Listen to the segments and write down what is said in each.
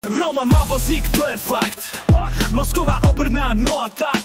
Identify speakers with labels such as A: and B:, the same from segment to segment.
A: Roman má vozík, to je fakt. Mosková Obrna, no a tak.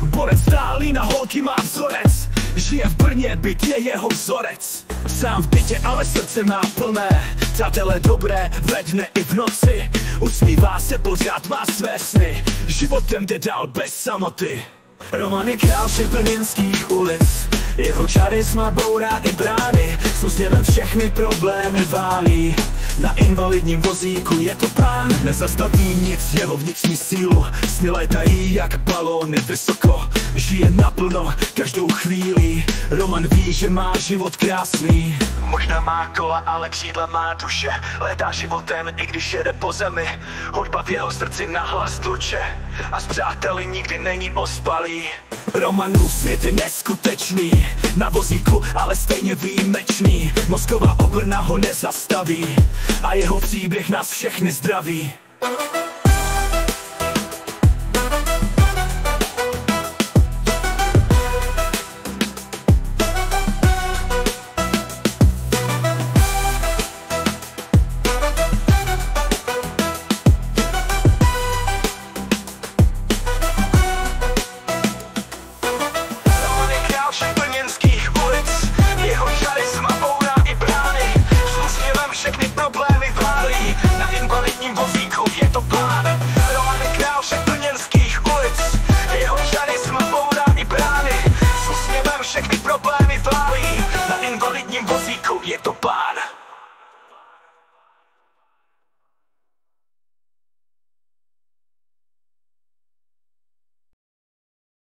A: Borec stálý na holky má vzorec. Žije v Brně, byt je jeho vzorec. Sám v bytě, ale srdce má plné. Přátelé dobré, ve dne i v noci. Usmívá se pořád, má své sny. Životem jde dál bez samoty. Roman je král všech brněnských ulic. Jeho charisma bourá i brány. S úsměvem všechny problémy válí. Na invalidním vozíku je to pán. Nezastaví nic, jeho vnitřní sílu. Sny létají jak balóny vysoko. Žije naplno každou chvíli. Roman ví, že má život krásný. Možná má kola, ale křídla má duše. Létá životem, i když jede po zemi. Hudba v jeho srdci nahlas tluče. A s přáteli nikdy není ospalý. Romanův svět je neskutečný. Na vozíku, ale stejně výjimečný. Mosková Obrna ho nezastaví. A jeho příběh nás všechny zdraví. Je to pán.